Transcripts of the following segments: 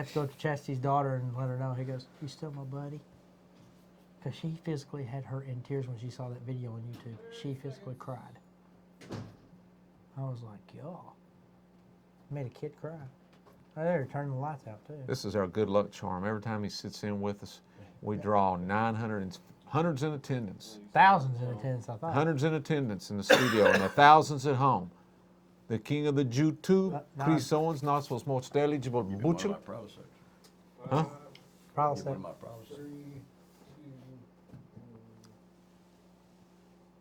I have to go to Chastity's daughter and let her know. He goes, "You still my buddy?" Because she physically had her in tears when she saw that video on YouTube. She physically cried. I was like, y'all. Made a kid cry. Oh, they're turning the lights out, too. This is our good luck charm. Every time he sits in with us, we draw hundreds in attendance. Thousands in attendance, I thought. Hundreds in attendance in the studio and the thousands at home. The king of the Jew-tube, Chris Owens, Knoxville's most eligible butcher. Huh? Probably so.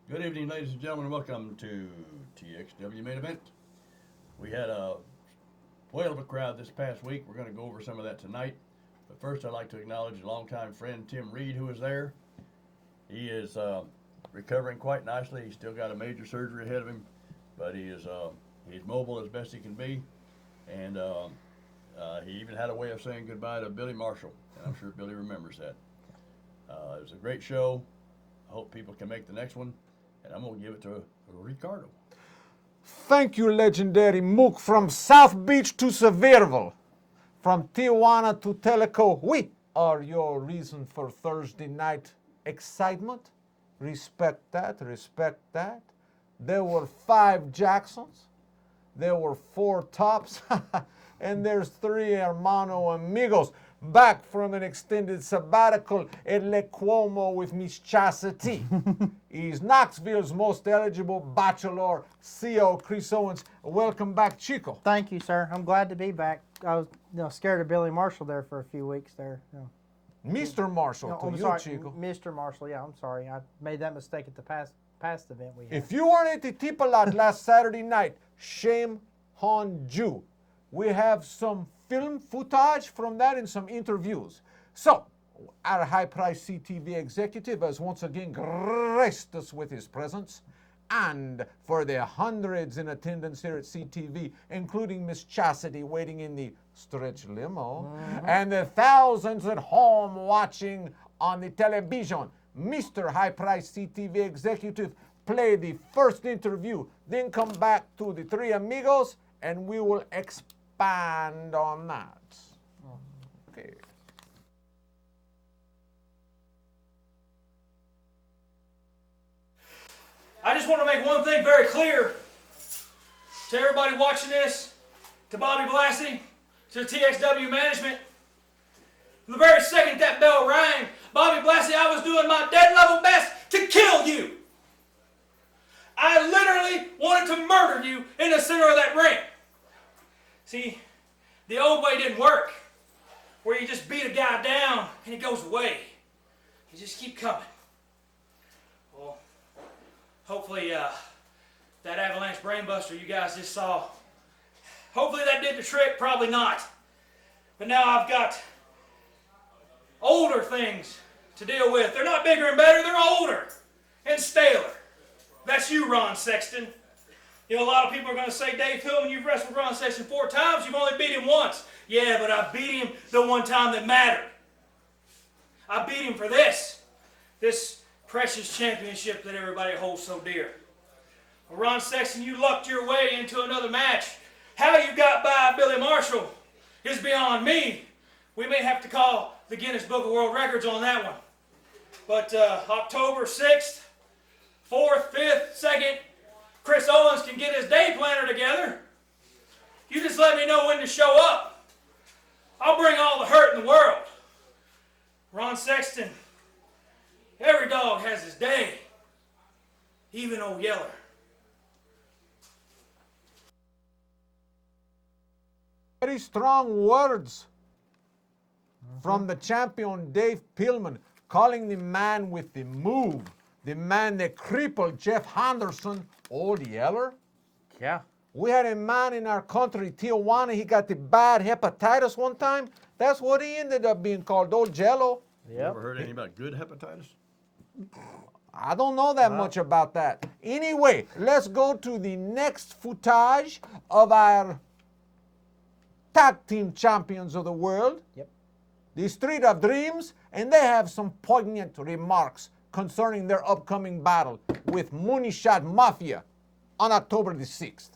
Good evening, ladies and gentlemen. Welcome to TXW Main Event. We had a whale of a crowd this past week. We're going to go over some of that tonight. But first, I'd like to acknowledge a longtime friend, Tim Reed, who was there. He is recovering quite nicely. He's still got a major surgery ahead of him, but he's mobile as best he can be. And he even had a way of saying goodbye to Billy Marshall, and I'm sure Billy remembers that. It was a great show. I hope people can make the next one, and I'm going to give it to Ricardo. Thank you, legendary Mook, from South Beach to Sevierville, from Tijuana to Teleco. We are your reason for Thursday night excitement. Respect that, respect that. There were 5 Jacksons, there were 4 Tops, and there's 3 hermano amigos back from an extended sabbatical at Le Cuomo with Miss Chastity. He's Knoxville's most eligible bachelor, CO Chris Owens. Welcome back, Chico. Thank you, sir. I'm glad to be back. I was scared of Billy Marshall there for a few weeks there. Mr. Marshall, I'm to sorry, you, Chico. Mr. Marshall, yeah, I'm sorry. I made that mistake at the past event we had. If you weren't at the Tipalot last Saturday night, shame on you. We have some film footage from that and some interviews. So, our high-priced CTV executive has once again graced us with his presence. And for the hundreds in attendance here at CTV, including Miss Chastity waiting in the stretch limo, and the thousands at home watching on the television, Mr. High-priced CTV executive, play the first interview, then come back to the 3 amigos, and we will expand on that. Okay. I just want to make one thing very clear to everybody watching this, to Bobby Blassie, to the TXW management. From the very second that bell rang, Bobby Blassie, I was doing my dead level best to kill you. I literally wanted to murder you in the center of that ring. See, the old way didn't work, where you just beat a guy down and he goes away. You just keep coming. Well, hopefully that avalanche brainbuster you guys just saw, hopefully that did the trick, probably not. But now I've got older things to deal with. They're not bigger and better, they're older and staler. That's you, Ron Sexton. You know, a lot of people are going to say, Dave Pillman, you've wrestled Ron Sexton 4 times, you've only beat him once. Yeah, but I beat him the one time that mattered. I beat him for this precious championship that everybody holds so dear. Well, Ron Sexton, you lucked your way into another match. How you got by Billy Marshall is beyond me. We may have to call the Guinness Book of World Records on that one. But October 6th, 4th, 5th, 2nd, Chris Owens can get his day planner together. You just let me know when to show up. I'll bring all the hurt in the world. Ron Sexton, every dog has his day, even old Yeller. Very strong words from the champion Dave Pillman, calling the man with the move, the man that crippled Jeff Henderson, Old Yeller. Yeah. We had a man in our country, Tijuana, he got the bad hepatitis one time. That's what he ended up being called, Old Jello. You ever heard anything about good hepatitis? I don't know that much about that. Anyway, let's go to the next footage of our tag team champions of the world. Yep. The Street of Dreams, and they have some poignant remarks concerning their upcoming battle with Moonshot Mafia on October the 6th.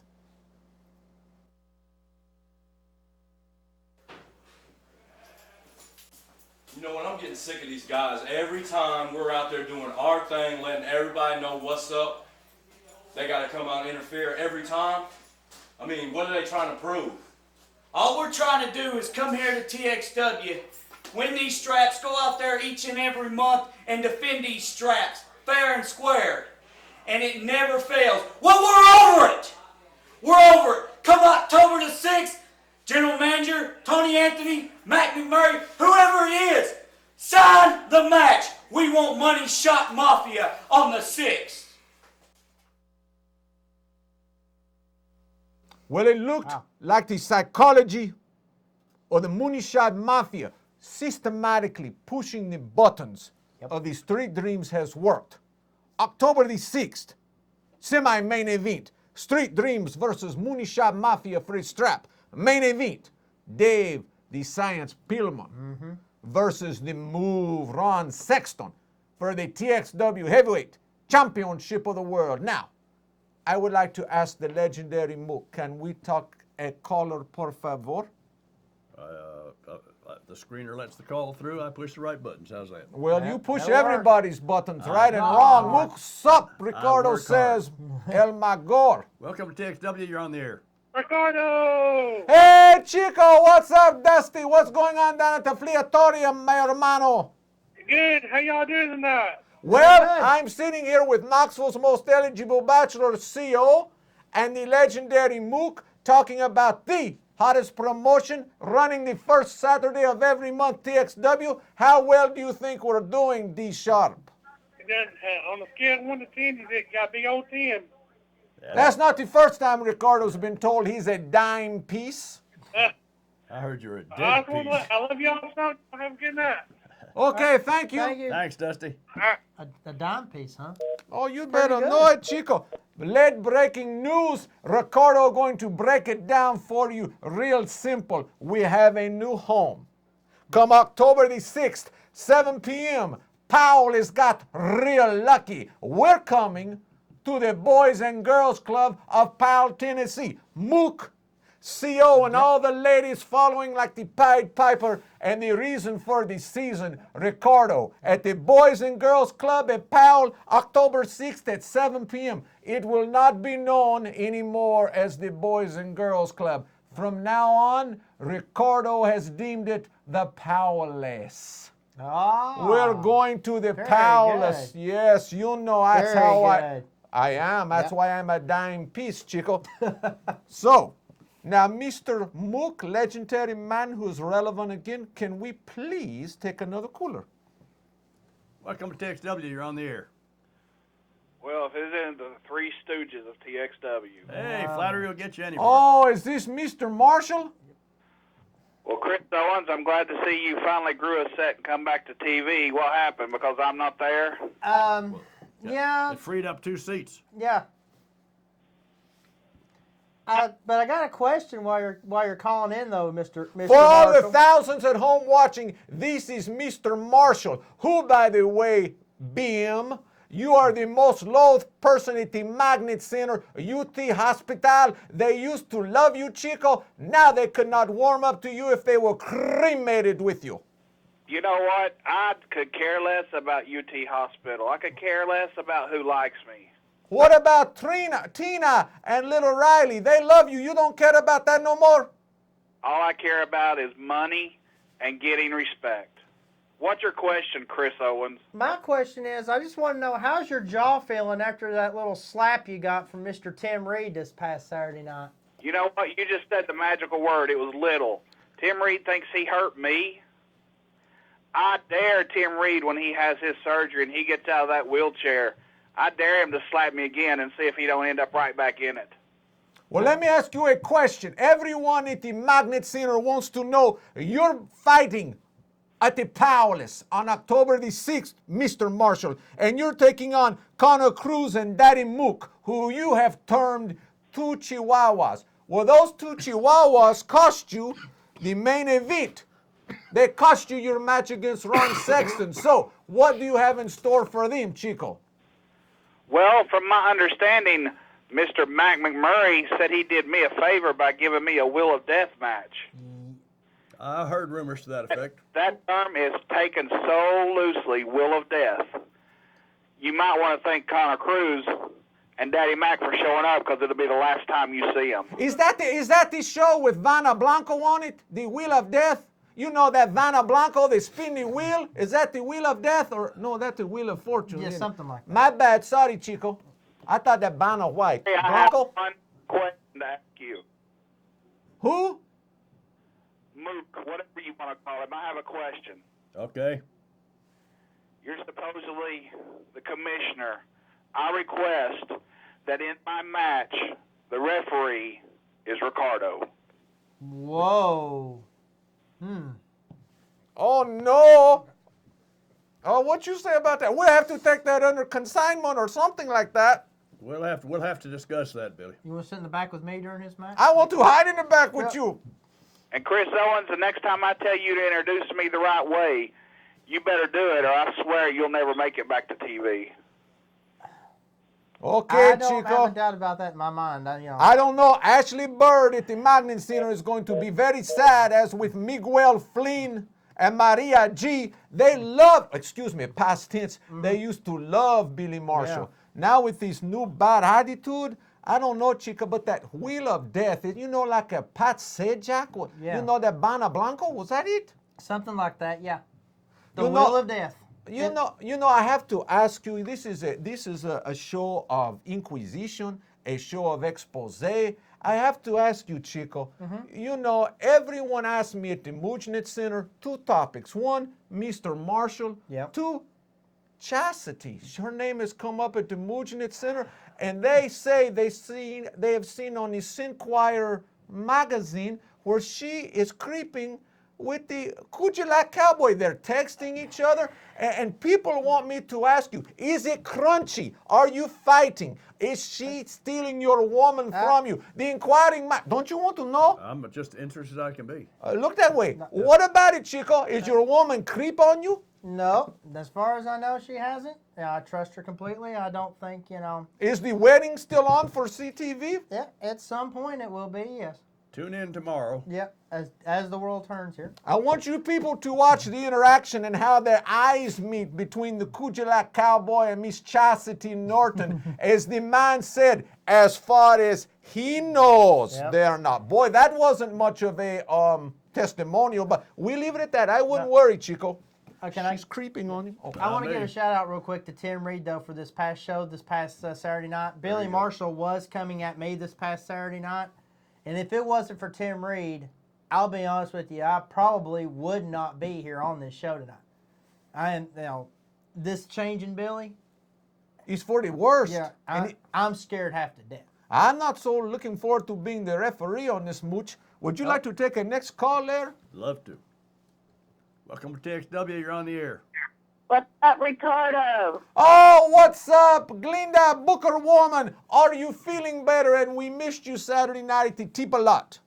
You know what? I'm getting sick of these guys. Every time we're out there doing our thing, letting everybody know what's up, they got to come out and interfere every time. I mean, what are they trying to prove? All we're trying to do is come here to TXW, win these straps, go out there each and every month and defend these straps, fair and square. And it never fails. Well, we're over it. We're over it. Come October the 6th, General Manager, Tony Anthony, Mac McMurray, whoever it is, sign the match. We want Money Shot Mafia on the 6th. Well, it looked like the psychology or the Moonshot Mafia systematically pushing the buttons of the Street Dreams has worked. October the 6th, semi-main event, Street Dreams versus Moonshot Mafia for a strap. Main event, Dave the Science Pillman versus the Move Ron Sexton for the TXW Heavyweight Championship of the World. Now, I would like to ask the legendary Mook, can we talk a caller, por favor? The screener lets the call through. I push the right buttons. How's that? Well, you push that'll work. everybody's buttons, right and wrong. Mook, sup, Ricardo work says, El Magor. Welcome to TXW. You're on the air. Ricardo! Hey, Chico, what's up, Dusty? What's going on down at the Fleatorium, my hermano? Good. How y'all doing tonight? Well, I'm sitting here with Knoxville's most eligible bachelor, CO, and the legendary Mook talking about the hottest promotion running the first Saturday of every month, TXW. How well do you think we're doing, D Sharp? On a scale of 1 to 10, you got a big old 10. That's not the first time Ricardo's been told he's a dime piece. I heard you're a I dead piece. love y'all so have a good night. Okay, thank you. Thank you. Thanks, Dusty. A dime piece, huh? Oh, you better good. know it, Chico. Late breaking news. Ricardo going to break it down for you real simple. We have a new home. Come October the 6th, 7 p.m., Powell has got real lucky. We're coming to the Boys and Girls Club of Powell, Tennessee. Mook, CO, and all the ladies following like the Pied Piper, and the reason for the season, Ricardo, at the Boys and Girls Club at Powell, October 6th at 7 p.m. It will not be known anymore as the Boys and Girls Club. From now on, Ricardo has deemed it the Powelless. Oh. We're going to the Very Powelless. good. Yes, you know that's Very how good. I am. That's why I'm a dime piece, Chico. So, now, Mr. Mook, legendary man who's relevant again, can we please take another cooler? Welcome to TXW. You're on the air. Well, if it's in the Three Stooges of TXW. Hey, flattery will get you anywhere. Oh, is this Mr. Marshall? Well, Chris Owens, I'm glad to see you finally grew a set and come back to TV. What happened? Because I'm not there? Yeah, It freed up 2 seats. yeah. But I got a question while you're calling in though, Mr. For all the Marshall. thousands at home watching, this is Mr. Marshall, who, by the way, BM, you are the most loathed person at the Magnet Center, UT Hospital. They used to love you, Chico. Now they could not warm up to you if they were cremated with you. You know what? I could care less about UT Hospital. I could care less about who likes me. What about Tina, and little Riley? They love you. You don't care about that no more? All I care about is money and getting respect. What's your question, Chris Owens? My question is, I just want to know, how's your jaw feeling after that little slap you got from Mr. Tim Reed this past Saturday night? You know what? You just said the magical word. It was little. Tim Reed thinks he hurt me. I dare Tim Reed when he has his surgery and he gets out of that wheelchair, I dare him to slap me again and see if he don't end up right back in it. Well, let me ask you a question. Everyone at the Magnet Center wants to know, you're fighting at the Powelless on October the 6th, Mr. Marshall, and you're taking on Connor Cruz and Daddy Mook, who you have termed two Chihuahuas. Well, those two Chihuahuas cost you the main event. They cost you your match against Ron Sexton. So, what do you have in store for them, Chico? Well, from my understanding, Mr. Mac McMurray said he did me a favor by giving me a Will of Death match. I heard rumors to that effect. That term is taken so loosely, will of death. You might want to thank Connor Cruz and Daddy Mac for showing up because it'll be the last time you see him. Is that the show with Vanna Blanco on it? The Wheel of Death? You know that Vanna Blanco, the spinning wheel? Is that the Wheel of Death? Or no, that's the Wheel of Fortune. Yeah, something like that. My bad. Sorry, Chico. I thought that Vanna White. Hey, I Blanco? have one question to ask you. Who? Mook, whatever you want to call him, I have a question. Okay. You're supposedly the commissioner. I request that in my match, the referee is Ricardo. Whoa. Oh, no. Oh, what you say about that? We'll have to take that under consignment or something like that. We'll have to discuss that, Billy. You want to sit in the back with me during his match? I want to hide in the back with you. And Chris Owens, the next time I tell you to introduce me the right way, you better do it, or I swear you'll never make it back to TV. Okay, I don't Chico. have a doubt about that in my mind. I don't know. Ashley Bird at the Magnet Center is going to be very sad, as with Miguel Flynn and Maria G. They love, past tense, they used to love Billy Marshall. Yeah. Now with this new bad attitude, I don't know, Chica, but that Wheel of Death, like a Pat Sajak? Yeah. You know that Bana Blanco? Was that it? Something like that, yeah. The You Wheel know- of Death. You know, I have to ask you. This is a show of inquisition, a show of expose. I have to ask you, Chico. You know, everyone asked me at the Mujnet Center 2 topics. 1, Mr. Marshall. Yep. 2, Chastity. Her name has come up at the Mujnet Center, and they say they have seen on the Sinquire magazine where she is creeping with the Kujalak Cowboy. They're texting each other, and people want me to ask you, is it crunchy? Are you fighting? Is she stealing your woman from you? The inquiring mind. Don't you want to know? I'm just interested as I can be. Look that way. What about it, Chico? Is your woman creep on you? No, as far as I know, she hasn't. I trust her completely. I don't think, Is the wedding still on for CTV? Yeah, at some point it will be, yes. Tune in tomorrow. Yep, as the world turns here. I want you people to watch the interaction and how their eyes meet between the Kujalak Cowboy and Miss Chastity Norton. As the man said, as far as he knows, Yep. they're not. Boy, that wasn't much of a testimonial, but we leave it at that. I wouldn't worry, Chico. She's creeping on him. Oh. I want to me. give a shout out real quick to Tim Reed, though, for this past show, this past Saturday night. Billy Marshall was coming at me this past Saturday night. And if it wasn't for Tim Reed, I'll be honest with you, I probably would not be here on this show tonight. This change in Billy, He's for the worst. yeah, And I'm scared half to death. I'm not so looking forward to being the referee on this mooch. Would you like to take a next call there? Love to. Welcome to TXW. You're on the air. What's up, Ricardo? Oh, what's up, Glinda Booker woman? Are you feeling better? And we missed you Saturday night at the Tip a lot.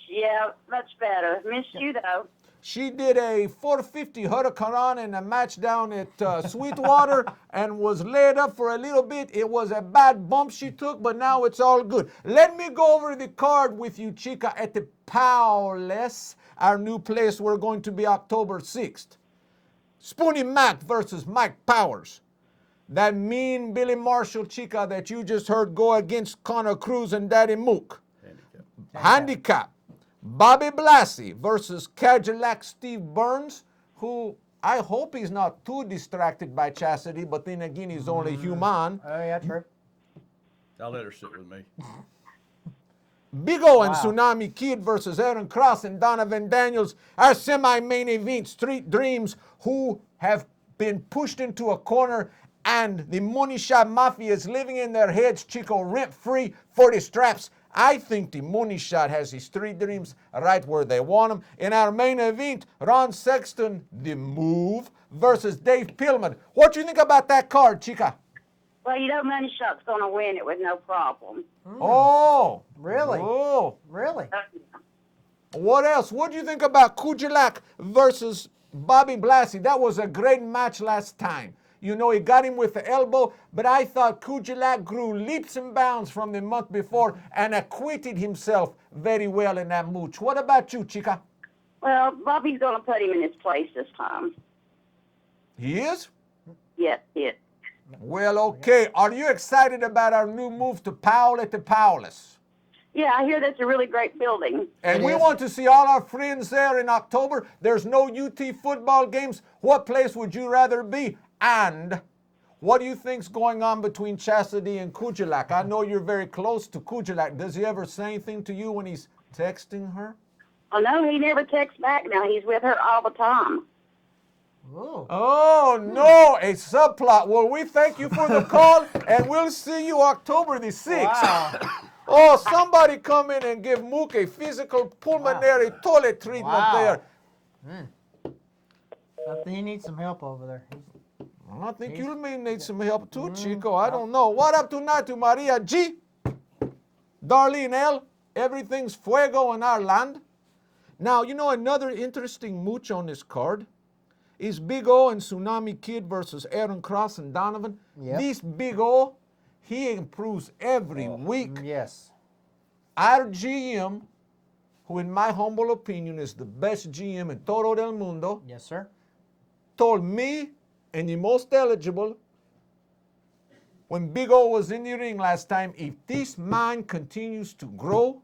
Yeah, much better. Missed you, though. She did a 450 Hurricane in a match down at Sweetwater and was laid up for a little bit. It was a bad bump she took, but now it's all good. Let me go over the card with you, Chica, at the Powless, our new place. We're going to be October 6th. Spoonie Mac versus Mike Powers. That mean Billy Marshall, Chica, that you just heard go against Connor Cruz and Daddy Mook. Handicap. Bobby Blassie versus Cadillac Steve Burns, who I hope he's not too distracted by Chastity, but then again, he's only human. Oh, yeah, true. I'll let her sit with me. Big O and Tsunami Kid versus Aaron Cross and Donovan Daniels, our semi-main event, Street Dreams, who have been pushed into a corner, and the Money Shot Mafia is living in their heads, Chico, rent-free for the straps. I think the Money Shot has the Street Dreams right where they want them. In our main event, Ron Sexton, The Move, versus Dave Pillman. What do you think about that card, Chica? Well, Money Shot's going to win it with no problem. Oh. Really? Oh. Really? What else? What do you think about Kujalak versus Bobby Blassie? That was a great match last time. You know, he got him with the elbow, but I thought Kujalak grew leaps and bounds from the month before and acquitted himself very well in that mooch. What about you, Chica? Well, Bobby's going to put him in his place this time. He is? Yes, yes. Well, okay. Are you excited about our new move to Powell at the Powless? Yeah, I hear that's a really great building. And we want to see all our friends there in October. There's no UT football games. What place would you rather be? And what do you think's going on between Chastity and Kujalak? I know you're very close to Kujalak. Does he ever say anything to you when he's texting her? Oh, no, he never texts back now. He's with her all the time. Oh, no, a subplot. Well, we thank you for the call, and we'll see you October the 6th. Wow. Oh, somebody come in and give Mook a physical pulmonary toilet treatment Wow. there. I think he needs some help over there. I think you may need some help too, Chico. I don't know. What up tonight to Maria G? Darlene L. Everything's fuego in our land. Now, you know another interesting mooch on this card is Big O and Tsunami Kid versus Aaron Cross and Donovan. Yep. This Big O, he improves every week. Yes. Our GM, who in my humble opinion is the best GM in Todo del Mundo, Yes, sir. told me and the most eligible when Big O was in the ring last time, if this man continues to grow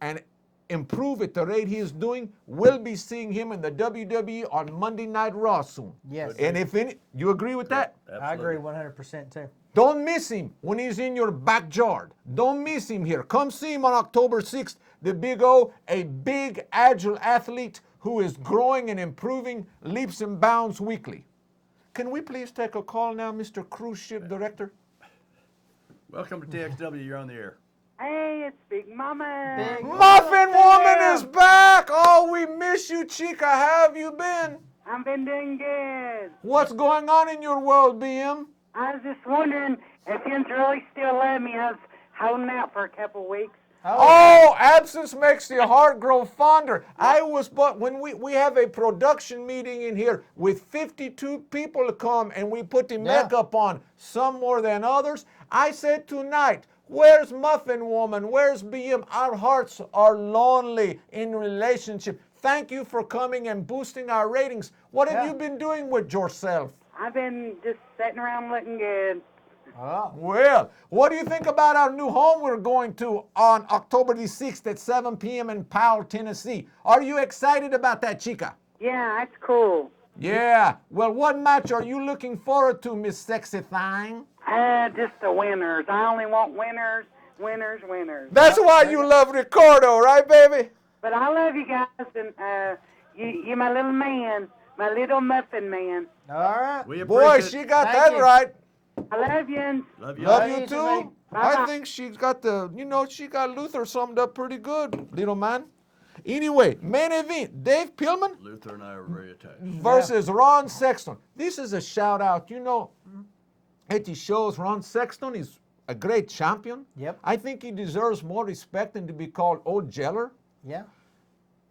and improve at the rate he is doing, we'll be seeing him in the WWE on Monday Night Raw soon. Yes. And if any, you agree with that? I agree 100% too. Don't miss him when he's in your backyard. Don't miss him here. Come see him on October 6th. The Big O, a big, agile athlete who is growing and improving leaps and bounds weekly. Can we please take a call now, Mr. Cruise Ship Director? Welcome to TXW. You're on the air. Hey, it's Big Mama. Big Muffin Woman is back! Oh, we miss you, Chica. How have you been? I've been doing good. What's going on in your world, BM? I was just wondering if you really still love me. I was holding out for a couple weeks. Oh, absence makes the heart grow fonder. But when we have a production meeting in here with 52 people to come and we put the makeup on, some more than others, I said tonight, where's Muffin Woman? Where's BM? Our hearts are lonely in relationship. Thank you for coming and boosting our ratings. What have you been doing with yourself? I've been just sitting around looking good. Oh. Well, what do you think about our new home we're going to on October the 6th at 7 p.m. in Powell, Tennessee? Are you excited about that, Chica? Yeah, that's cool. Yeah. Well, what match are you looking forward to, Miss Sexy Thing? Just the winners. I only want winners, winners, winners. That's why you love Ricardo, right, baby? But I love you guys, and you're my little man, my little muffin man. All right. We Boy, appreciate she it. got Thank that you. right. I love you. Love you. Love you you too, too. baby. I think she's got she got Luther summed up pretty good, little man. Anyway, main event, Dave Pillman Luther and I are very attached. versus Ron Sexton. This is a shout out. You know, at the shows, Ron Sexton is a great champion. Yep. I think he deserves more respect than to be called Old Jeller. Yeah.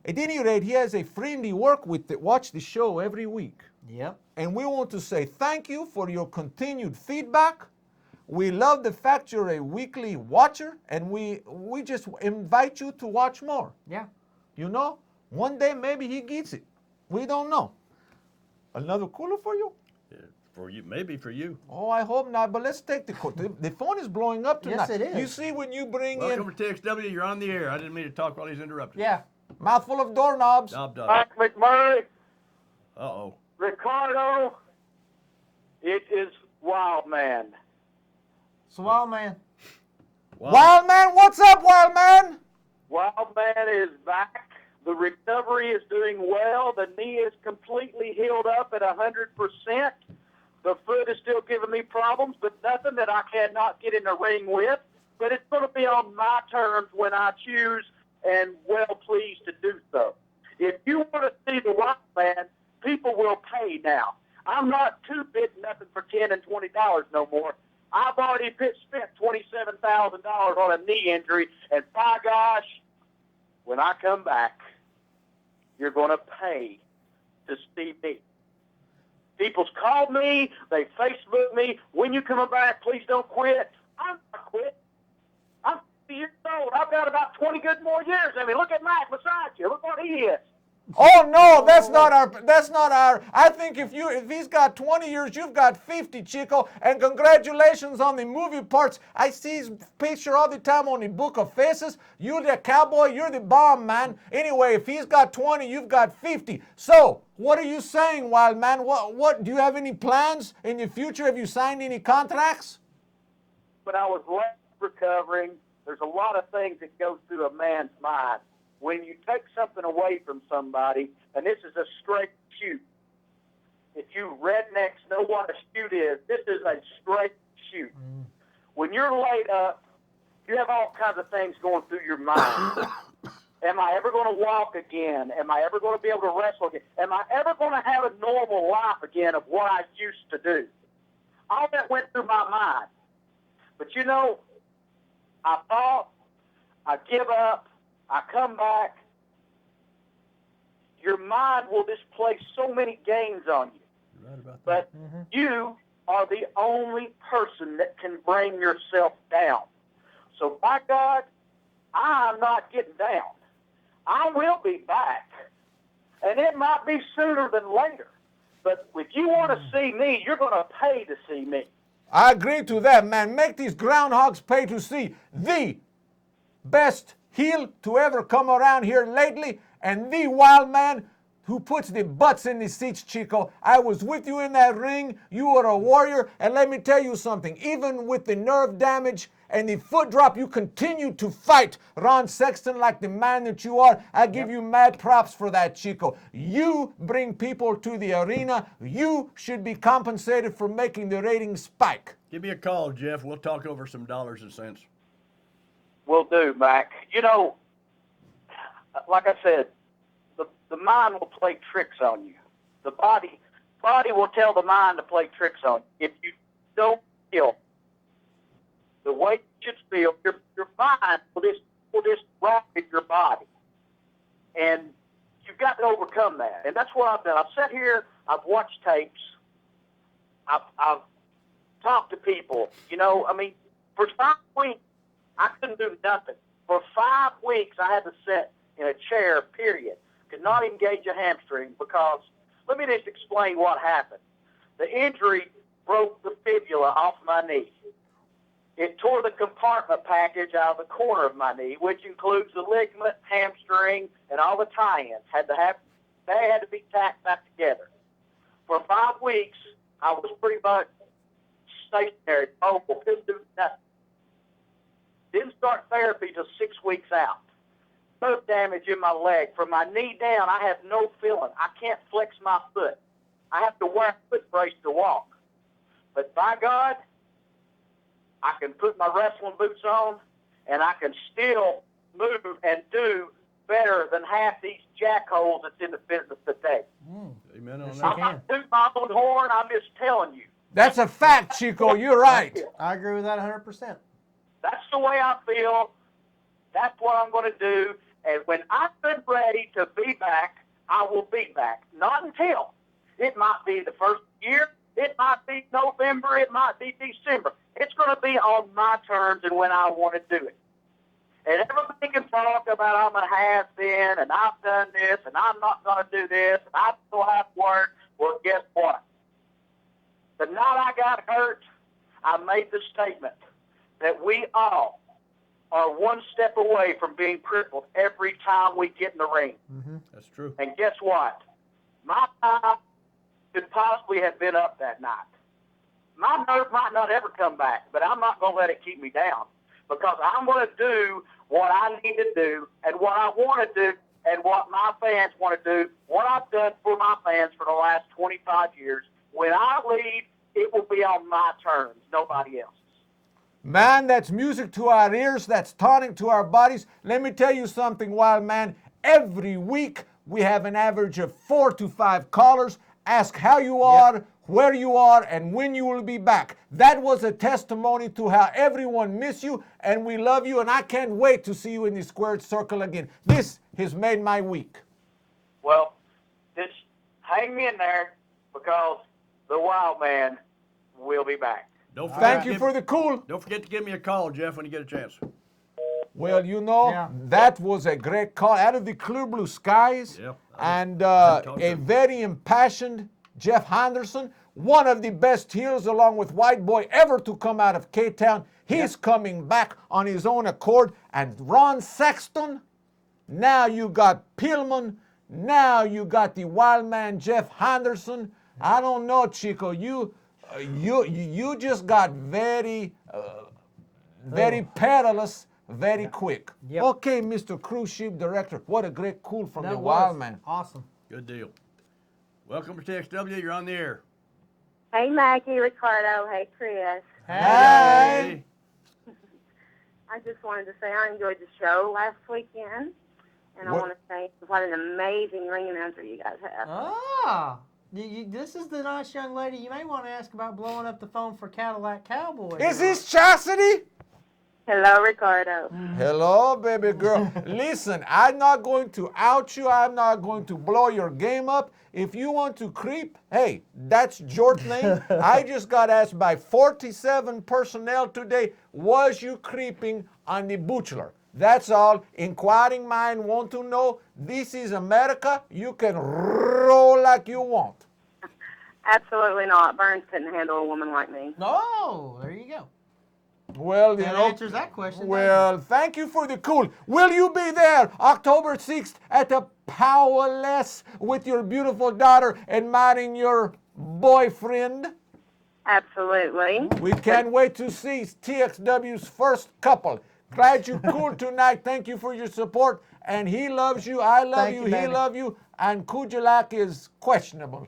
At any rate, he has a friend he works with that watch the show every week. Yep. And we want to say thank you for your continued feedback. We love the fact you're a weekly watcher, and we just invite you to watch more. Yeah. You know, one day maybe he gets it. We don't know. Another cooler for you? Yeah, for you, maybe for you. Oh, I hope not, but let's take the phone is blowing up tonight. Yes, it is. You see when you bring Welcome to TXW. You're on the air. I didn't mean to talk while he's interrupted. Yeah. mouthful of doorknobs. Knob. Mac McMurray, Uh-oh. Ricardo, it is Wild Man. So, Wild Man. Wild Man, what's up, Wild Man? Wild Man is back. The recovery is doing well. The knee is completely healed up at 100%. The foot is still giving me problems, but nothing that I cannot get in the ring with. But it's going to be on my terms when I choose and well pleased to do so. If you want to see the Wild Man, people will pay now. I'm not too big nothing for $10 and $20 no more. I've already spent $27,000 on a knee injury, and by gosh, when I come back, you're going to pay to see me. People's called me, they Facebook me, when you coming back, please don't quit. I'm not quit. I'm 50 years old. I've got about 20 good more years. I mean, look at Mac beside you. Look what he is. Oh no, that's not our. I think if he's got 20 years, you've got 50, Chico. And congratulations on the movie parts. I see his picture all the time on the Book of Faces. You're the cowboy, you're the bomb, man. Anyway, if he's got 20, you've got 50. So, what are you saying, Wild Man? What do you have any plans in the future? Have you signed any contracts? When I was last recovering, there's a lot of things that go through a man's mind. When you take something away from somebody, and this is a straight shoot. If you rednecks know what a shoot is, this is a straight shoot. When you're laid up, you have all kinds of things going through your mind. Am I ever going to walk again? Am I ever going to be able to wrestle again? Am I ever going to have a normal life again of what I used to do? All that went through my mind. But you know, I thought, I give up, I come back. Your mind will just play so many games on you. You're right about that. But you are the only person that can bring yourself down. So by God, I'm not getting down. I will be back. And it might be sooner than later. But if you want to see me, you're going to pay to see me. I agree to that, man. Make these groundhogs pay to see the best heel to ever come around here lately, and the Wild Man who puts the butts in the seats, Chico. I was with you in that ring. You were a warrior, and let me tell you something. Even with the nerve damage and the foot drop, you continue to fight Ron Sexton like the man that you are. I give you mad props for that, Chico. You bring people to the arena. You should be compensated for making the ratings spike. Give me a call, Jeff. We'll talk over some dollars and cents. Will do, Mac. You know, like I said, the mind will play tricks on you. The body will tell the mind to play tricks on you. If you don't feel the way you should feel, your mind will just rock at your body. And you've got to overcome that. And that's what I've done. I've sat here, I've watched tapes, I've talked to people. You know, I mean, for 5 weeks, I couldn't do nothing. For 5 weeks, I had to sit in a chair, period. Could not engage a hamstring because, let me just explain what happened. The injury broke the fibula off my knee. It tore the compartment package out of the corner of my knee, which includes the ligament, hamstring, and all the tie-ins. They had to be tacked back together. For 5 weeks, I was pretty much stationary, mobile, couldn't do nothing. Didn't start therapy till 6 weeks out. Nerve damage in my leg. From my knee down, I have no feeling. I can't flex my foot. I have to wear a foot brace to walk. But by God, I can put my wrestling boots on, and I can still move and do better than half these jackholes that's in the business today. Amen on Yes, that. you I'm not tooting my own horn. I'm just telling you. That's a fact, Chico. You're right. I agree with that 100%. That's the way I feel. That's what I'm going to do. And when I'm ready to be back, I will be back. Not until. It might be the first year. It might be November. It might be December. It's going to be on my terms and when I want to do it. And everybody can talk about I'm a has-been and I've done this and I'm not going to do this and I still have to work. Well, guess what? The night I got hurt, I made the statement that we all are one step away from being crippled every time we get in the ring. That's true. And guess what? My time could possibly have been up that night. My nerve might not ever come back, but I'm not going to let it keep me down because I'm going to do what I need to do and what I want to do and what my fans want to do, what I've done for my fans for the last 25 years. When I leave, it will be on my terms, nobody else's. Man, that's music to our ears. That's tonic to our bodies. Let me tell you something, Wild Man. Every week, we have an average of 4 to 5 callers. Ask how you are, where you are, and when you will be back. That was a testimony to how everyone miss you, and we love you, and I can't wait to see you in the squared circle again. This has made my week. Well, just hang in there because the Wild Man will be back. Don't forget Thank to you give- for the cool. Don't forget to give me a call, Jeff, when you get a chance. Well, you know, Yeah. that was a great call out of the clear blue skies. Yeah. And I talked to a him. very impassioned Jeff Henderson, one of the best heels along with White Boy ever to come out of K-Town. He's coming back on his own accord. And Ron Sexton, now you got Pillman, now you got the wild man Jeff Henderson. I don't know, Chico, you just got very perilous, very quick. Yep. Okay, Mr. Cruise Ship Director, what a great call from That the was wild man. awesome. Good deal. Welcome to TXW. You're on the air. Hey, Maggie, Ricardo. Hey, Chris. Hey. I just wanted to say I enjoyed the show last weekend, and I What- want to say what an amazing ring announcer you guys have. Ah, this is the nice young lady. You may want to ask about blowing up the phone for Cadillac Cowboy. Is this Chastity? Hello, Ricardo. Hello, baby girl. Listen, I'm not going to out you. I'm not going to blow your game up. If you want to creep, hey, that's your thing. I just got asked by 47 personnel today, was you creeping on the butcher? That's all. Inquiring mind want to know. This is America. You can roll like you want. Absolutely not. Burns couldn't handle a woman like me. Oh, there you go. Well, you That know. answers that question. Well, thank you for the cool. Will you be there October 6th at the Powerless with your beautiful daughter admiring your boyfriend? Absolutely. We can't wait to see TXW's first couple. Glad you cool tonight. Thank you for your support. And he loves you. I love Thank you. you, He baby. loves you. And Kujalak is questionable.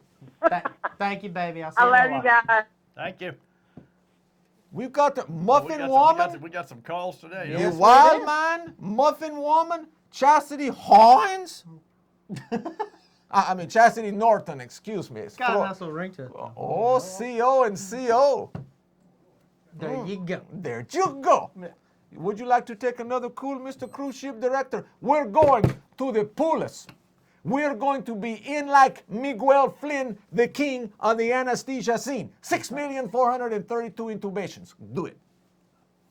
Thank you, baby. I'll see I you love in a you while. guys. Thank you. We've got the We Muffin got Woman, we got some calls today. the Yes, we Wild did. Man, Muffin Woman, Chastity Hines. I mean, Chastity Norton, excuse me. It's Got a Flo- nice little ring to it. Oh, CO and CO. There you go. There you go. Would you like to take another cool, Mr. Cruise Ship Director? We're going to the Pulis. We're going to be in like Miguel Flynn, the king of the anesthesia scene. 6,432 intubations. Do it.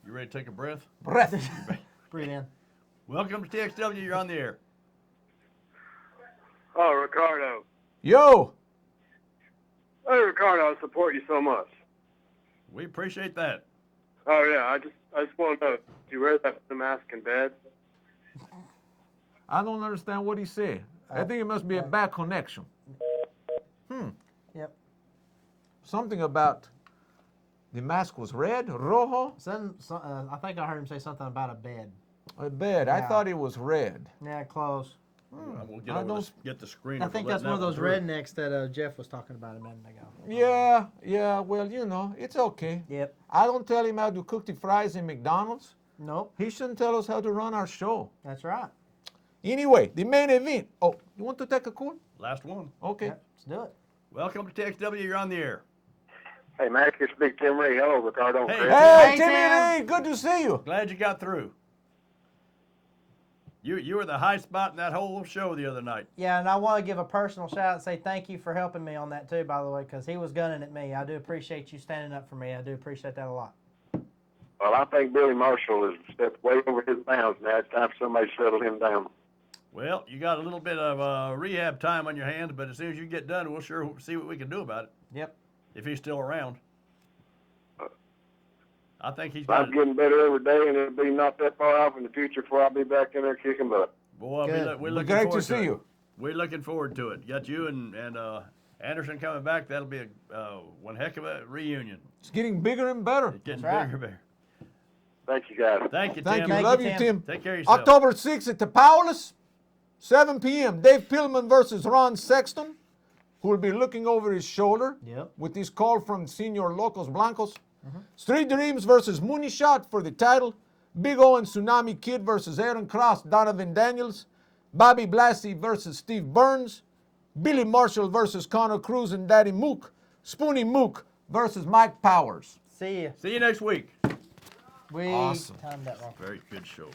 You ready to take a breath? Breath. Breathe in. Welcome to TXW. You're on the air. Oh, Ricardo. Yo. Hey, Ricardo, I support you so much. We appreciate that. Oh, yeah, I just want to know, do you wear that mask in bed? I don't understand what he said. I think it must be a bad connection. Yep. Something about the mask was red, rojo, I think I heard him say something about a bed. a bed. I Yeah. thought it was red. Yeah, close. We'll I get the screen. I think that's one of those rednecks that Jeff was talking about a minute ago. Yeah, well, you know, it's okay. Yep. I don't tell him how to cook the fries in McDonald's. Nope. He shouldn't tell us how to run our show. That's right. Anyway, the main event. Oh, you want to take a call? Last one. Okay. Yep, let's do it. Welcome to TXW. You're on the air. Hey, Mac, it's Big Tim Ray. Hello, Ricardo. Hey. Chris. Hey, Hey, Timmy Tim. Lee, good to see you. Glad you got through. You were the high spot in that whole show the other night. Yeah, and I want to give a personal shout out and say thank you for helping me on that too, by the way, because he was gunning at me. I do appreciate you standing up for me. I do appreciate that a lot. Well, I think Billy Marshall has stepped way over his bounds now. It's time for somebody to settle him down. Well, you got a little bit of rehab time on your hands, but as soon as you get done, we'll sure see what we can do about it. Yep. If he's still around. I think he's I'm got. getting better every day, and it'll be not that far off in the future before I'll be back in there kicking butt. Boy, Good. we're looking Great forward to see it. you. We're looking forward to it. Got you and Anderson coming back. That'll be one heck of a reunion. It's getting bigger and better. It's getting That's right. bigger and bigger. Thank you, guys. Thank you, Thank Tim. you. Thank Love you, you, Tim. Tim. Take care of yourself. October 6th at the Powerless, 7 p.m. Dave Pillman versus Ron Sexton, who will be looking over his shoulder Yep. with this call from Senor Locos Blancos. Street Dreams versus Mooney Shot for the title. Big O and Tsunami Kid versus Aaron Cross, Donovan Daniels. Bobby Blassie versus Steve Burns. Billy Marshall versus Connor Cruz and Daddy Mook. Spoonie Mook versus Mike Powers. See you. See you next week. We Awesome. timed that wrong. Very good show.